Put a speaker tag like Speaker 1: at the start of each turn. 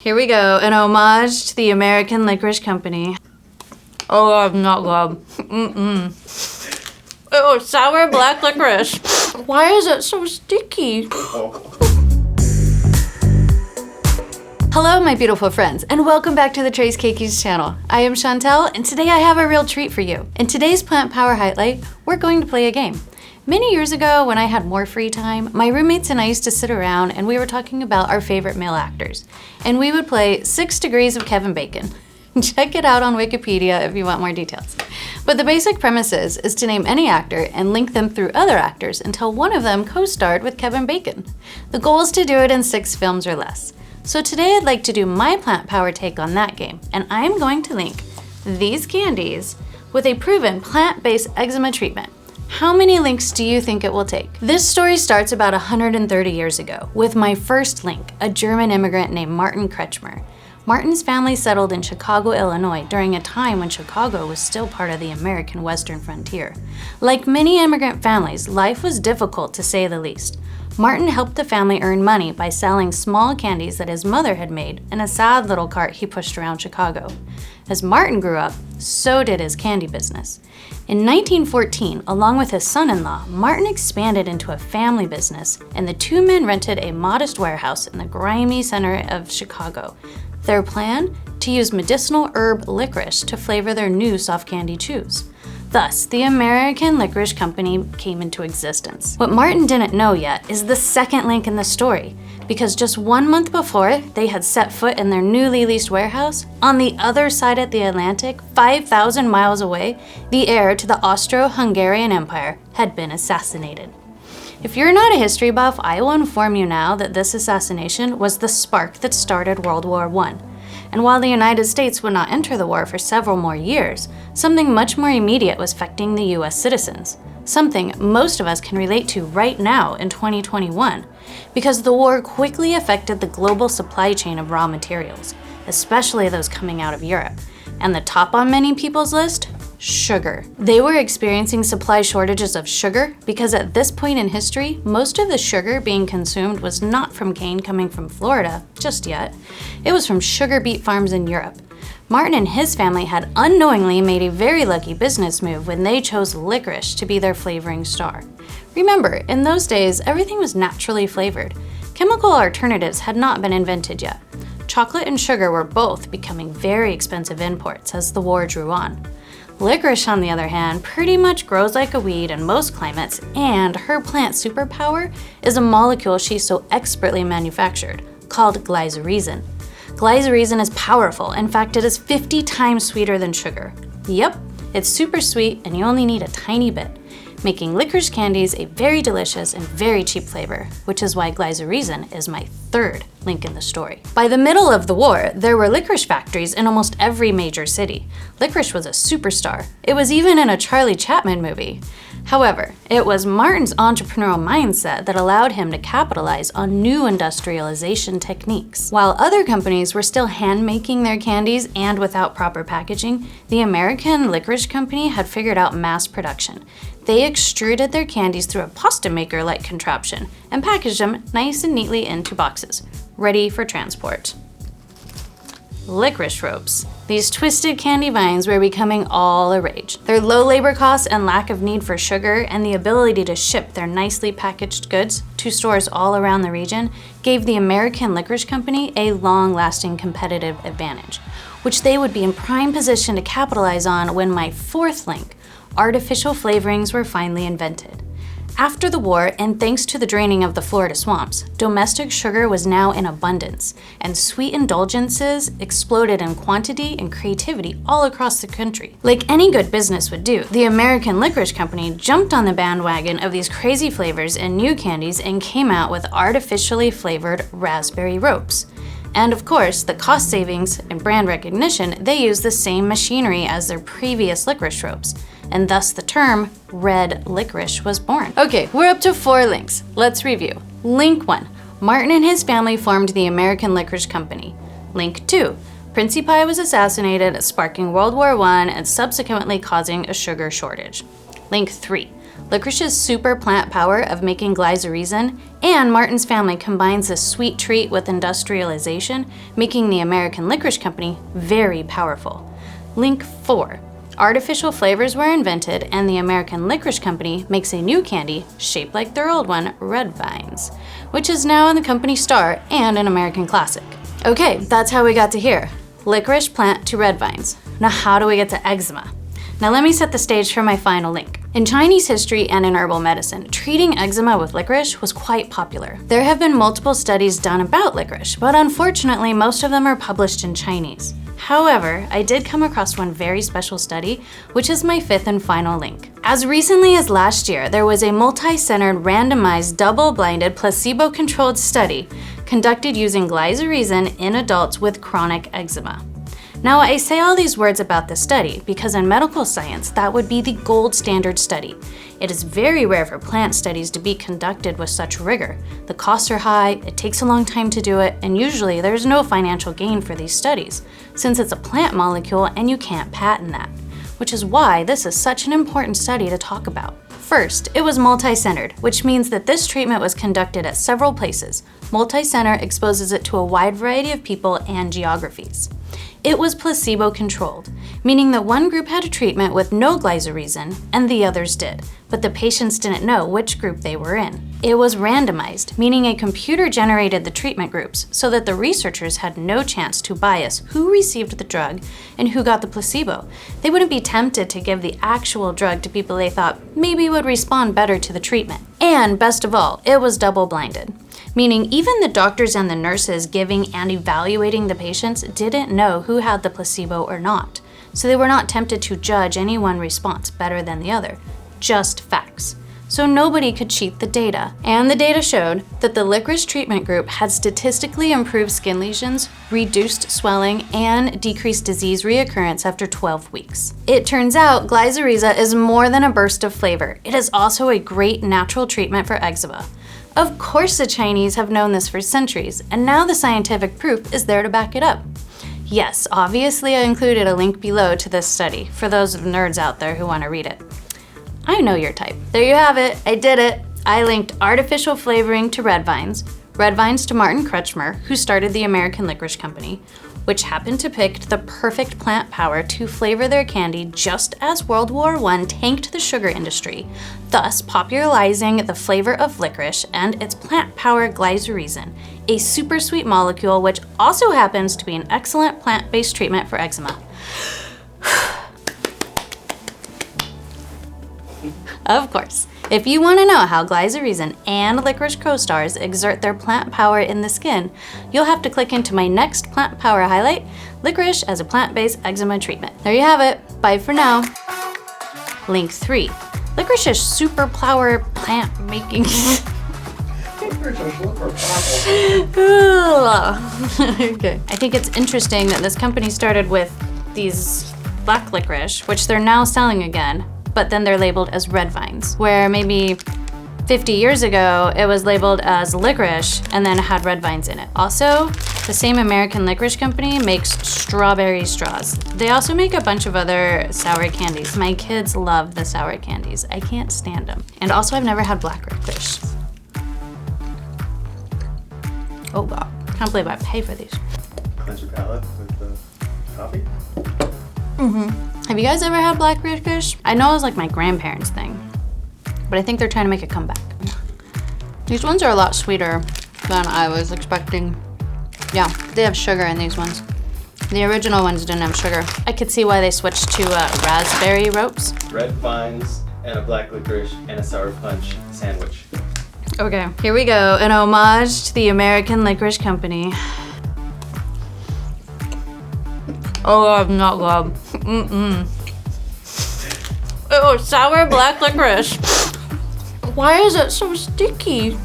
Speaker 1: Here we go, an homage to the American Licorice Company. Oh, I'm not good. Oh, sour black licorice. Why is it so sticky? Hello, my beautiful friends, and welcome back to the Trace Keikis channel. I am Chantel, and today I have a real treat for you. In today's Plant Power Highlight, we're going to play a game. Many years ago, when I had more free time, my roommates and I used to sit around and we were talking about our favorite male actors. And we would play 6 Degrees of Kevin Bacon. Check it out on Wikipedia if you want more details. But the basic premise is to name any actor and link them through other actors until one of them co-starred with Kevin Bacon. The goal is to do it in 6 films or less. So today I'd like to do my plant power take on that game, and I'm going to link these candies with a proven plant-based eczema treatment. How many links do you think it will take? This story starts about 130 years ago with my first link, a German immigrant named Martin Kretchmer. Martin's family settled in Chicago, Illinois during a time when Chicago was still part of the American Western frontier. Like many immigrant families, life was difficult to say the least. Martin helped the family earn money by selling small candies that his mother had made in a sad little cart he pushed around Chicago. As Martin grew up, so did his candy business. In 1914, along with his son-in-law, Martin expanded into a family business, and the two men rented a modest warehouse in the grimy center of Chicago. Their plan? To use medicinal herb licorice to flavor their new soft candy chews. Thus, the American Licorice Company came into existence. What Martin didn't know yet is the second link in the story, because just 1 month before they had set foot in their newly leased warehouse, on the other side of the Atlantic, 5,000 miles away, the heir to the Austro-Hungarian Empire had been assassinated. If you're not a history buff, I will inform you now that this assassination was the spark that started World War I. And while the United States would not enter the war for several more years, something much more immediate was affecting the US citizens. Something most of us can relate to right now in 2021, because the war quickly affected the global supply chain of raw materials, especially those coming out of Europe. And the top on many people's list? Sugar. They were experiencing supply shortages of sugar because at this point in history, most of the sugar being consumed was not from cane coming from Florida just yet. It was from sugar beet farms in Europe. Martin and his family had unknowingly made a very lucky business move when they chose licorice to be their flavoring star. Remember, in those days, everything was naturally flavored. Chemical alternatives had not been invented yet. Chocolate and sugar were both becoming very expensive imports as the war drew on. Licorice, on the other hand, pretty much grows like a weed in most climates, and her plant superpower is a molecule she so expertly manufactured, called glycyrrhizin. Glycyrrhizin is powerful. In fact, it is 50 times sweeter than sugar. Yep, it's super sweet and you only need a tiny bit, making licorice candies a very delicious and very cheap flavor, which is why glycyrrhizin is my third link in the story. By the middle of the war, there were licorice factories in almost every major city. Licorice was a superstar. It was even in a Charlie Chaplin movie. However, it was Martin's entrepreneurial mindset that allowed him to capitalize on new industrialization techniques. While other companies were still hand-making their candies and without proper packaging, the American Licorice Company had figured out mass production. They extruded their candies through a pasta maker-like contraption and packaged them nice and neatly into boxes, ready for transport. Licorice ropes. These twisted candy vines were becoming all a rage. Their low labor costs and lack of need for sugar and the ability to ship their nicely packaged goods to stores all around the region gave the American Licorice Company a long-lasting competitive advantage, which they would be in prime position to capitalize on when my fourth link, artificial flavorings, were finally invented. After the war, and thanks to the draining of the Florida swamps, domestic sugar was now in abundance, and sweet indulgences exploded in quantity and creativity all across the country. Like any good business would do, the American Licorice Company jumped on the bandwagon of these crazy flavors and new candies and came out with artificially flavored raspberry ropes. And of course, the cost savings and brand recognition, they used the same machinery as their previous licorice ropes, and thus the term red licorice was born. Okay, we're up to 4 links. Let's review. Link 1, Martin and his family formed the American Licorice Company. Link 2, Principi was assassinated, sparking World War I and subsequently causing a sugar shortage. Link 3, Licorice's super plant power of making glycyrrhizin and Martin's family combines this sweet treat with industrialization, making the American Licorice Company very powerful. Link 4. Artificial flavors were invented and the American Licorice Company makes a new candy shaped like their old one, Red Vines, which is now in the company star and an American classic. Okay, that's how we got to here. Licorice plant to red vines. Now how do we get to eczema? Now let me set the stage for my final link. In Chinese history and in herbal medicine, treating eczema with licorice was quite popular. There have been multiple studies done about licorice, but unfortunately most of them are published in Chinese. However, I did come across one very special study, which is my 5th and final link. As recently as last year, there was a multi-centered, randomized, double-blinded, placebo-controlled study conducted using glycyrrhizin in adults with chronic eczema. Now, I say all these words about this study because in medical science, that would be the gold standard study. It is very rare for plant studies to be conducted with such rigor. The costs are high, it takes a long time to do it, and usually there's no financial gain for these studies, since it's a plant molecule and you can't patent that, which is why this is such an important study to talk about. First, it was multi-centered, which means that this treatment was conducted at several places. Multi-center exposes it to a wide variety of people and geographies. It was placebo-controlled, meaning that one group had a treatment with no glycyrrhizin and the others did, but the patients didn't know which group they were in. It was randomized, meaning a computer generated the treatment groups so that the researchers had no chance to bias who received the drug and who got the placebo. They wouldn't be tempted to give the actual drug to people they thought maybe would respond better to the treatment. And best of all, it was double-blinded, meaning even the doctors and the nurses giving and evaluating the patients didn't know who had the placebo or not. So they were not tempted to judge any one response better than the other, just facts. So nobody could cheat the data. And the data showed that the licorice treatment group had statistically improved skin lesions, reduced swelling, and decreased disease reoccurrence after 12 weeks. It turns out glycyrrhiza is more than a burst of flavor. It is also a great natural treatment for eczema. Of course the Chinese have known this for centuries, and now the scientific proof is there to back it up. Yes, obviously I included a link below to this study for those nerds out there who want to read it. I know your type. There you have it, I did it. I linked artificial flavoring to red vines to Martin Kretchmer, who started the American Licorice Company, which happened to pick the perfect plant power to flavor their candy just as World War I tanked the sugar industry, thus popularizing the flavor of licorice and its plant power glycyrrhizin, a super sweet molecule which also happens to be an excellent plant-based treatment for eczema. Of course, if you want to know how glycyrrhizin and licorice co-stars exert their plant power in the skin, you'll have to click into my next plant power highlight, licorice as a plant-based eczema treatment. There you have it. Bye for now. Link 3. Licorice's super power plant making. Okay. I think it's interesting that this company started with these black licorice, which they're now selling again, but then they're labeled as red vines, where maybe 50 years ago it was labeled as licorice and then had red vines in it. Also, the same American Licorice Company makes strawberry straws. They also make a bunch of other sour candies. My kids love the sour candies. I can't stand them. And also I've never had black licorice. Oh wow, can't believe I pay for these.
Speaker 2: Cleanse your palate with the coffee?
Speaker 1: Have you guys ever had black licorice? I know it was like my grandparents' thing, but I think they're trying to make a comeback. These ones are a lot sweeter than I was expecting. Yeah, they have sugar in these ones. The original ones didn't have sugar. I could see why they switched to raspberry ropes.
Speaker 2: Red vines and a black licorice and a sour punch sandwich.
Speaker 1: Okay, here we go. An homage to the American Licorice Company. Oh, I'm not good. Oh, sour black licorice. Why is it so sticky?